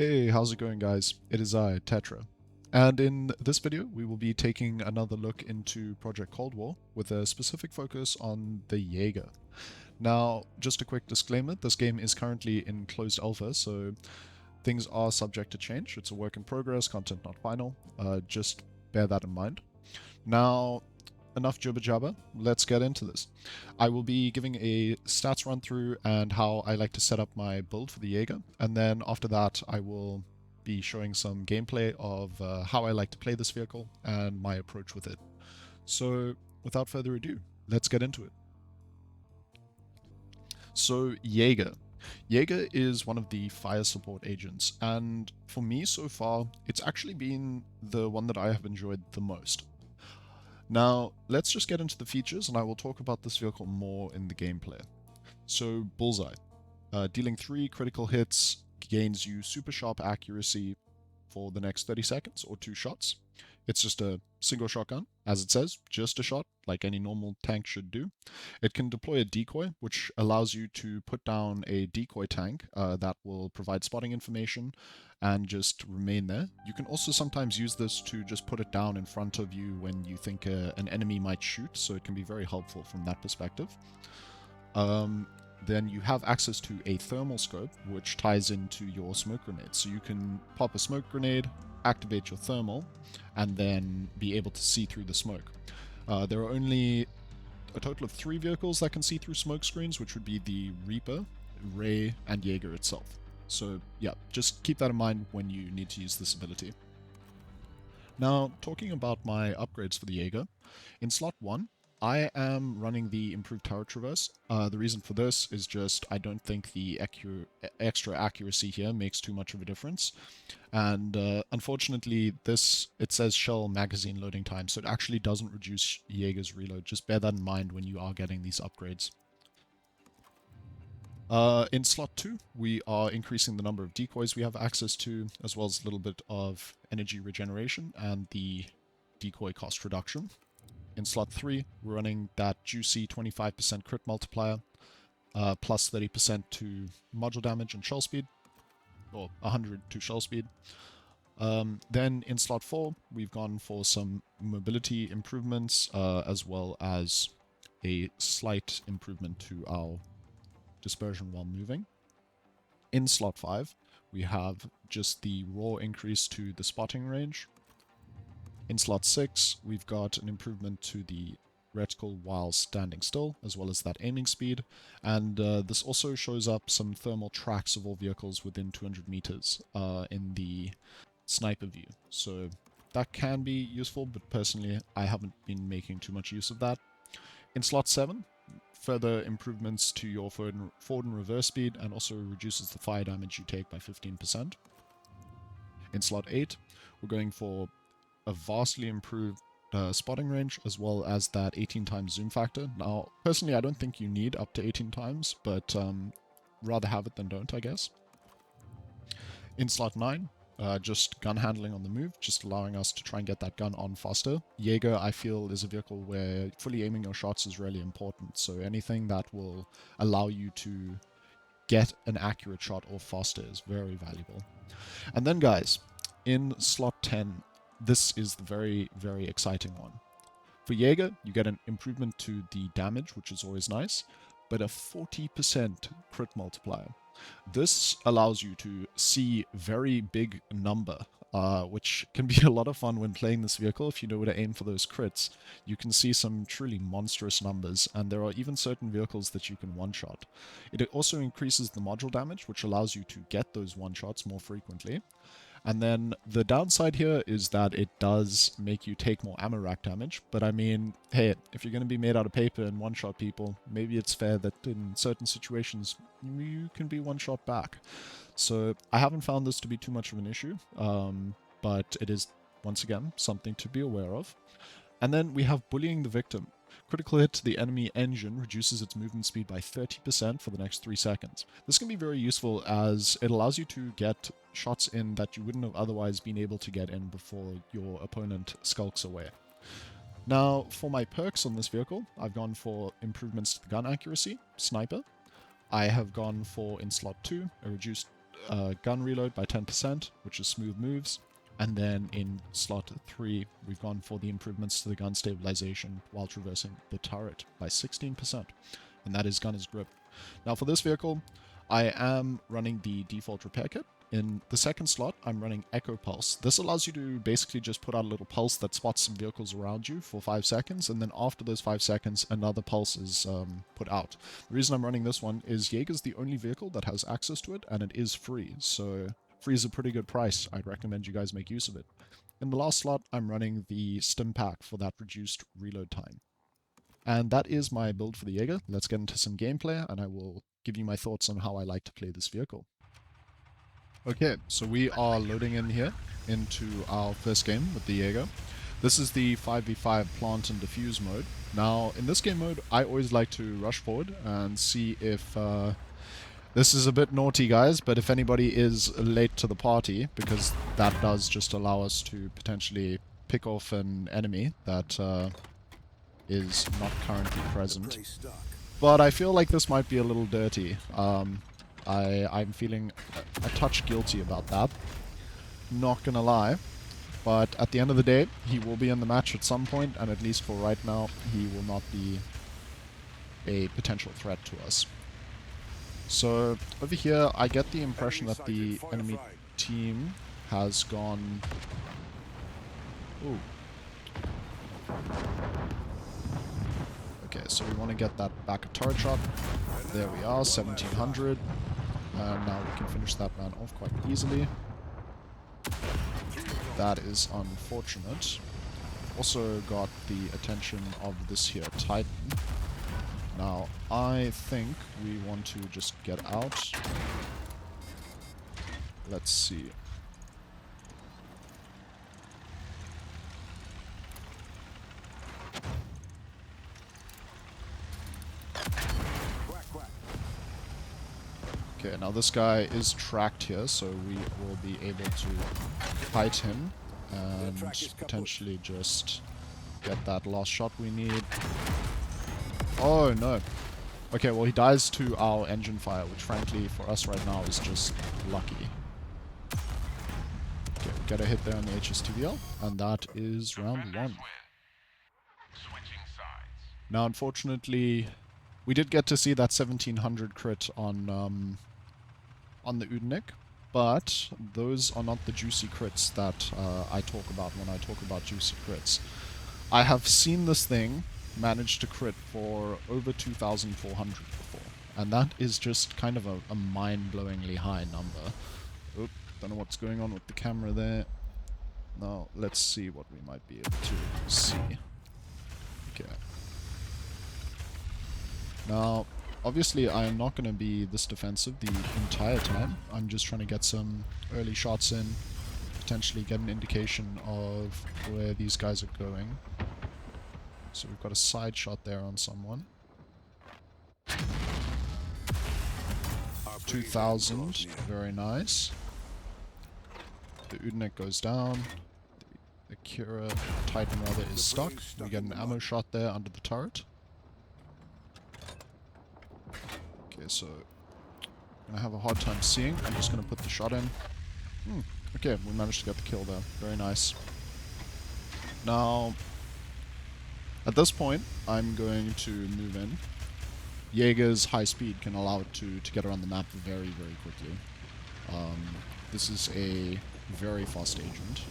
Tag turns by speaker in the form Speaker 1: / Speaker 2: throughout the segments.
Speaker 1: Hey, how's it going, guys? It is I, Tetra. And in this video, we will be taking another look into Project Cold War with a specific focus on the Jaeger. Now, just a quick disclaimer, this game is currently in closed alpha, so things are subject to change. It's a work in progress, content not final. Just bear that in mind. Now, enough jibber jabber, let's get into this. I will be giving a stats run through and how I like to set up my build for the Jaeger, and then after that I will be showing some gameplay of how I like to play this vehicle and my approach with it. So without further ado, let's get into it. So Jaeger. Jaeger is one of the fire support agents, and for me so far, it's actually been the one that I have enjoyed the most. Now, let's just get into the features, and I will talk about this vehicle more in the gameplay. So, Bullseye. Dealing 3 critical hits gains you super sharp accuracy for the next 30 seconds, or 2 shots. It's just a single shotgun, as it says, just a shot, like any normal tank should do. It can deploy a decoy, which allows you to put down a decoy tank that will provide spotting information and just remain there. You can also sometimes use this to just put it down in front of you when you think an enemy might shoot, so it can be very helpful from that perspective. Then you have access to a thermal scope, which ties into your smoke grenade. So you can pop a smoke grenade, activate your thermal, and then be able to see through the smoke. There are only a total of 3 vehicles that can see through smoke screens, which would be the Reaper, Ray, and Jaeger itself. So yeah, just keep that in mind when you need to use this ability. Now, talking about my upgrades for the Jaeger, in slot 1, I am running the improved turret traverse. The reason for this is just I don't think the extra accuracy here makes too much of a difference. And unfortunately, it says shell magazine loading time, so it actually doesn't reduce Jaeger's reload. Just bear that in mind when you are getting these upgrades. In slot 2, we are increasing the number of decoys we have access to, as well as a little bit of energy regeneration and the decoy cost reduction. In slot 3, we're running that juicy 25% crit multiplier, plus 30% to module damage and shell speed, or 100 to shell speed. Then in slot 4, we've gone for some mobility improvements, as well as a slight improvement to our dispersion while moving. In slot 5, we have just the raw increase to the spotting range. In slot 6, we've got an improvement to the reticle while standing still, as well as that aiming speed, and this also shows up some thermal tracks of all vehicles within 200 meters in the sniper view. So that can be useful, but personally I haven't been making too much use of that. In slot 7, further improvements to your forward and reverse speed, and also reduces the fire damage you take by 15%. In slot 8, we're going for a vastly improved spotting range, as well as that 18 times zoom factor. Now, personally, I don't think you need up to 18 times, but rather have it than don't, I guess. In slot 9, just gun handling on the move, just allowing us to try and get that gun on faster. Jaeger, I feel, is a vehicle where fully aiming your shots is really important, so anything that will allow you to get an accurate shot off faster is very valuable. And then, guys, in slot 10, this is the very, very exciting one. For Jaeger, you get an improvement to the damage, which is always nice, but a 40% crit multiplier. This allows you to see very big number, which can be a lot of fun when playing this vehicle. If you know where to aim for those crits, you can see some truly monstrous numbers, and there are even certain vehicles that you can one-shot. It also increases the module damage, which allows you to get those one-shots more frequently. And then the downside here is that it does make you take more ammo rack damage, but I mean, hey, if you're going to be made out of paper and one-shot people, maybe it's fair that in certain situations you can be one-shot back. So I haven't found this to be too much of an issue, but it is, once again, something to be aware of. And then we have bullying the victim. Critical hit to the enemy engine reduces its movement speed by 30% for the next 3 seconds. This can be very useful as it allows you to get shots in that you wouldn't have otherwise been able to get in before your opponent skulks away. Now, for my perks on this vehicle, I've gone for improvements to the gun accuracy, sniper. I have gone for, in slot 2, a reduced gun reload by 10%, which is smooth moves. And then in slot 3, we've gone for the improvements to the gun stabilization while traversing the turret by 16%. And that is gunner's grip. Now for this vehicle, I am running the default repair kit. In the second slot, I'm running Echo Pulse. This allows you to basically just put out a little pulse that spots some vehicles around you for 5 seconds, and then after those 5 seconds, another pulse is put out. The reason I'm running this one is Jaeger's the only vehicle that has access to it, and it is free, so free is a pretty good price. I'd recommend you guys make use of it. In the last slot, I'm running the Stim Pack for that reduced reload time. And that is my build for the Jaeger. Let's get into some gameplay, and I will give you my thoughts on how I like to play this vehicle. Okay, so we are loading in here into our first game with the Jaeger. This is the 5v5 plant and defuse mode. Now, in this game mode, I always like to rush forward and see if... this is a bit naughty, guys, but if anybody is late to the party, because that does just allow us to potentially pick off an enemy that is not currently present. But I feel like this might be a little dirty. I'm feeling a touch guilty about that. Not gonna lie. But at the end of the day, he will be in the match at some point, and at least for right now, he will not be a potential threat to us. So, over here, I get the impression that the enemy team has gone... Ooh. Okay, so we want to get that back of turret shot. There we are, 1700. And now we can finish that man off quite easily. That is unfortunate. Also got the attention of this here Titan. Now, I think we want to just get out. Let's see. Okay, now this guy is tracked here, so we will be able to fight him and potentially just get that last shot we need. Oh no. Okay, well he dies to our engine fire, which frankly for us right now is just lucky. Okay, we get a hit there on the HSTVL, and that is round 1. Now unfortunately, we did get to see that 1700 crit on the Udenik, but those are not the juicy crits that I talk about when I talk about juicy crits. I have seen this thing manage to crit for over 2,400 before, and that is just kind of a mind-blowingly high number. Oop, don't know what's going on with the camera there. Now, let's see what we might be able to see. Okay. Now, obviously I am not going to be this defensive the entire time. I'm just trying to get some early shots in, potentially get an indication of where these guys are going. So we've got a side shot there on someone. 2000, very nice. The Udenik goes down. The Akira Titan rather is stuck. We get an ammo shot there under the turret. Okay, so I'm gonna have a hard time seeing. I'm just gonna put the shot in. Okay, we managed to get the kill there. Very nice. Now, at this point, I'm going to move in. Jaeger's high speed can allow it to get around the map very, very quickly. This is a very fast agent.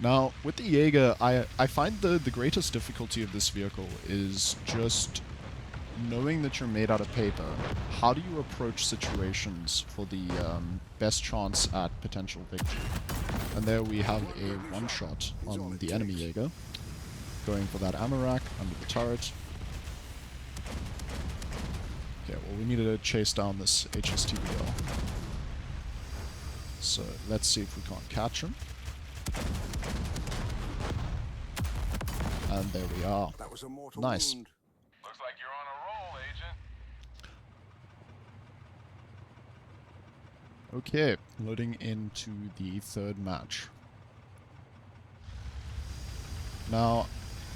Speaker 1: Now, with the Jaeger, I find the greatest difficulty of this vehicle is just knowing that you're made out of paper. How do you approach situations for the best chance at potential victory? And there we have a one-shot on the enemy Jaeger, going for that ammo rack under the turret. Okay, well we needed to chase down this HSTVL. So let's see if we can't catch him. And there we are.
Speaker 2: That was a mortal
Speaker 1: Nice.
Speaker 2: wound.
Speaker 3: Looks like you're on a roll, Agent.
Speaker 1: Okay, loading into the third match. Now,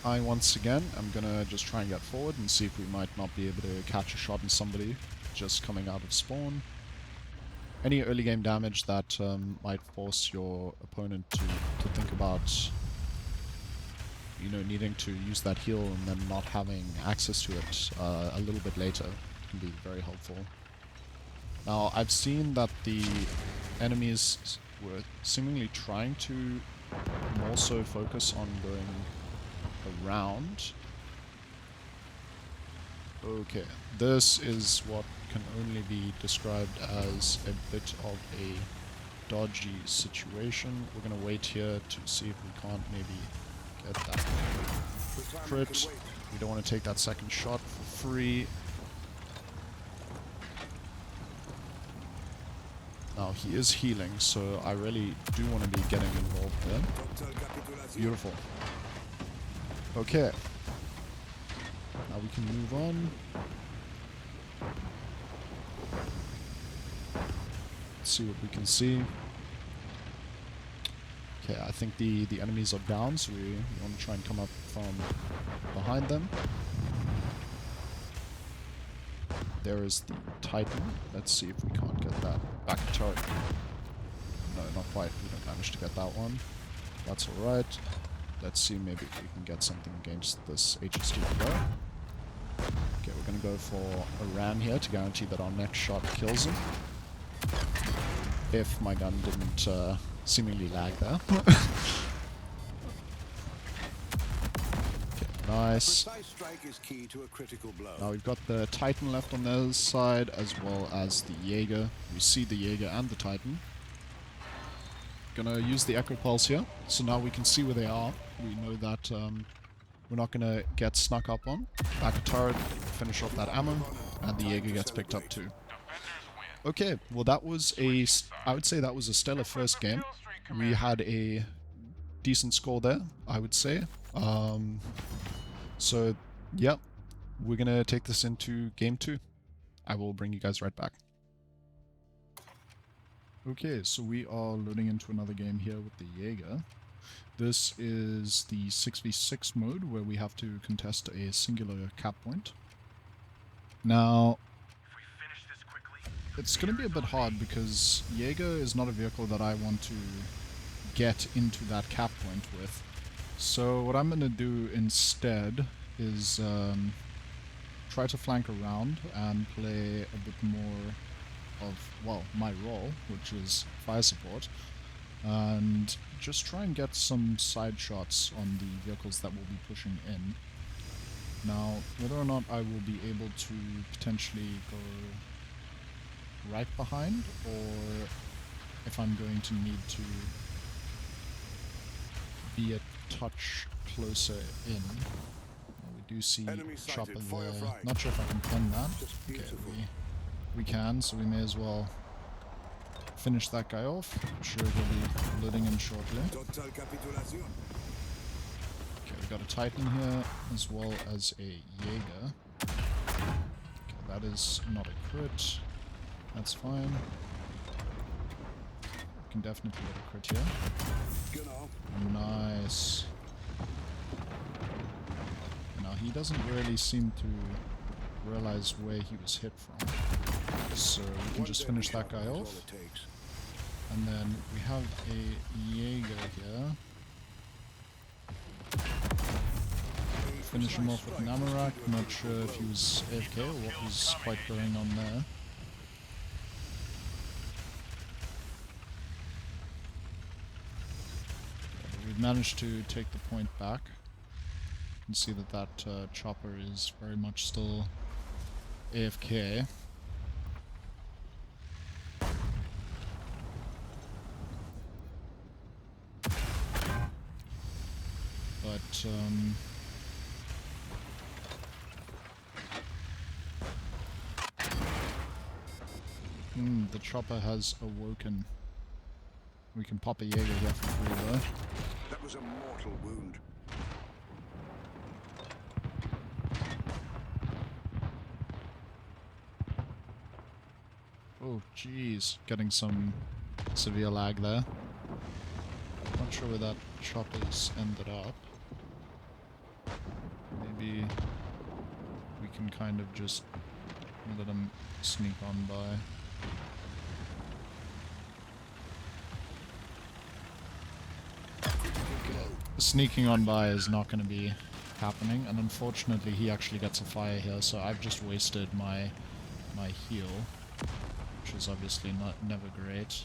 Speaker 1: I once again am gonna just try and get forward and see if we might not be able to catch a shot on somebody just coming out of spawn. any early game damage that might force your opponent to think about, you know, needing to use that heal and then not having access to it a little bit later can be very helpful. Now, I've seen that the enemies were seemingly trying to more so focus on going around. Okay, this is what can only be described as a bit of a dodgy situation. We're gonna wait here to see if we can't maybe get that crit. We don't want to take that second shot for free. Now he is healing, so I really do want to be getting involved there. Beautiful. Okay. Now we can move on. Let's see what we can see. Okay, I think the enemies are down, so we want to try and come up from behind them. There is the Titan. Let's see if we can't get that back turret. No, not quite. We don't manage to get that one. That's alright. Let's see maybe if we can get something against this HST there. Okay, we're going to go for a ram here to guarantee that our next shot kills him. If my gun didn't seemingly lag there. Nice. Now we've got the Titan left on the other side, as well as the Jaeger. We see the Jaeger and the Titan. Gonna use the Echo Pulse here, so now we can see where they are. We know that we're not gonna get snuck up on. Back a turret, finish off that ammo, and the Jaeger gets picked up too. Okay, well that was I would say that was a stellar first game. We had a decent score there, I would say. So, yeah, we're gonna take this into game 2. I will bring you guys right back. Okay, so we are loading into another game here with the Jaeger. This is the 6v6 mode where we have to contest a singular cap point. Now, it's going to be a bit hard because Jaeger is not a vehicle that I want to get into that cap point with. So what I'm going to do instead is try to flank around and play a bit more of, well, my role, which is fire support, and just try and get some side shots on the vehicles that we'll be pushing in. Now, whether or not I will be able to potentially go right behind, or if I'm going to need to be a touch closer in. We do see chopper there. Not sure if I can pin that. Okay, we can, so we may as well finish that guy off. I'm sure he'll be loading in shortly. Okay, we got a Titan here, as well as a Jaeger. Okay, that is not a crit. That's fine. We can definitely get a crit here. Nice. Now, he doesn't really seem to realize where he was hit from. So we can just finish that guy off. And then we have a Jaeger here. Finish him off with an Amarak. Not sure if he was AFK or what was quite going on there. We've managed to take the point back. You can see that that chopper is very much still AFK. But the chopper has awoken. We can pop a Jaeger here for free though.
Speaker 2: That was a mortal wound.
Speaker 1: Oh jeez, getting some severe lag there. Not sure where that chopper's ended up. Maybe we can kind of just let him sneak on by. Sneaking on by is not going to be happening, and unfortunately he actually gets a fire here, so I've just wasted my heal, which is obviously never great.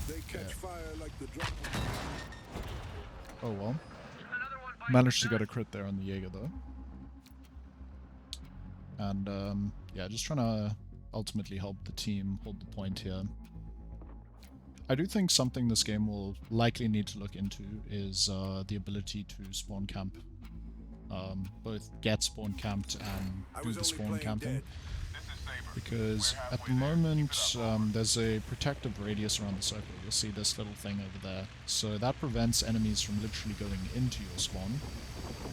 Speaker 2: They catch fire like the drop.
Speaker 1: Oh well. Managed to get a crit there on the Jaeger though. And yeah, just trying to ultimately help the team hold the point here. I do think something this game will likely need to look into is the ability to spawn camp. Both get spawn camped and do the spawn camping. Because at the moment, there's a protective radius around the circle. You'll see this little thing over there. So that prevents enemies from literally going into your spawn.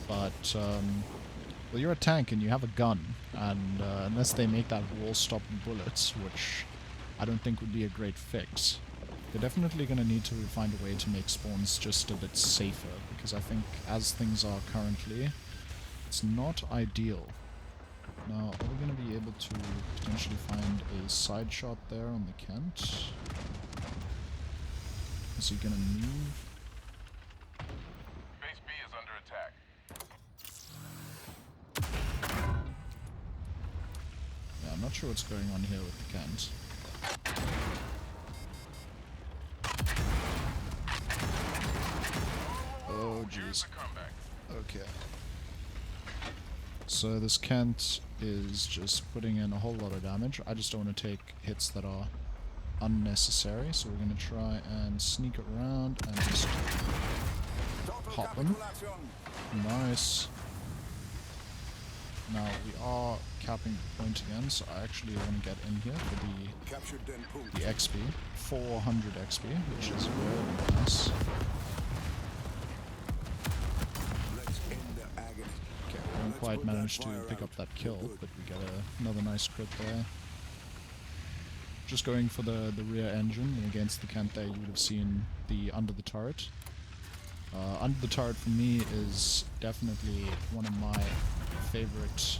Speaker 1: But, well, you're a tank and you have a gun. And unless they make that wall stop bullets, which I don't think would be a great fix, they're definitely going to need to find a way to make spawns just a bit safer. Because I think as things are currently, it's not ideal. Now, are we going to be able to potentially find a side shot there on the Kent? Is he going to move?
Speaker 3: Base B is under attack.
Speaker 1: Yeah, I'm not sure what's going on here with the Kent. Oh, jeez. Okay. So this Kent is just putting in a whole lot of damage. I just don't want to take hits that are unnecessary, so we're going to try and sneak around and just pop them. Nice. Now we are capping the point again, so I actually want to get in here for the XP. 400 XP, which is very nice. Didn't quite manage to pick up that kill, but we got another nice crit there. Just going for the rear engine, and against the Kent there you would have seen the under the turret. Under the turret for me is definitely one of my favorite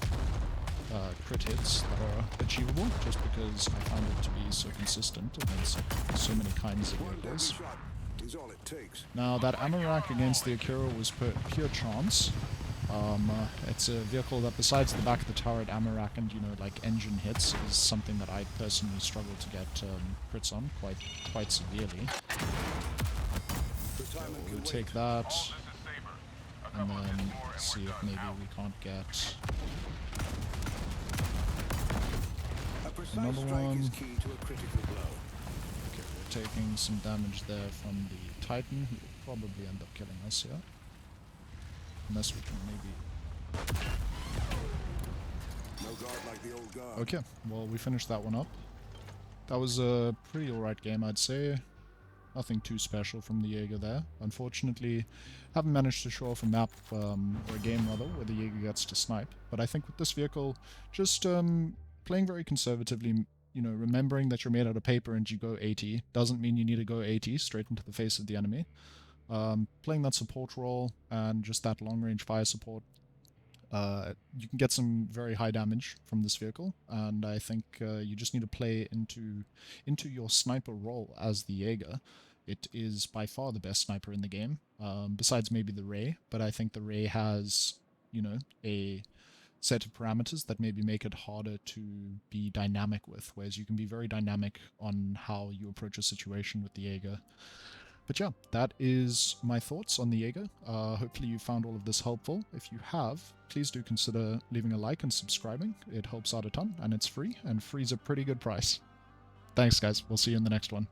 Speaker 1: crit hits that are achievable, just because I find it to be so consistent against so many kinds of vehicles. Now that ammo rack against the Akira was pure chance. It's a vehicle that, besides the back of the turret, ammo rack and, you know, like engine hits, is something that I personally struggle to get crits on quite severely. We'll take that, and then see if maybe we can't get another one. Okay, we're taking some damage there from the Titan, who will probably end up killing us here. Unless we can maybe... Okay, well, we finished that one up. That was a pretty alright game, I'd say. Nothing too special from the Jaeger there. Unfortunately, haven't managed to show off a map, or a game rather, where the Jaeger gets to snipe. But I think with this vehicle, just playing very conservatively, you know, remembering that you're made out of paper and you go 80, doesn't mean you need to go 80 straight into the face of the enemy. Playing that support role and just that long-range fire support, you can get some very high damage from this vehicle, and I think you just need to play into your sniper role as the Jaeger. It is by far the best sniper in the game, besides maybe the Ray, but I think the Ray has, you know, a set of parameters that maybe make it harder to be dynamic with, whereas you can be very dynamic on how you approach a situation with the Jaeger. But yeah, that is my thoughts on the Jaeger. Hopefully you found all of this helpful. If you have, please do consider leaving a like and subscribing. It helps out a ton, and it's free, and free's a pretty good price. Thanks guys, we'll see you in the next one.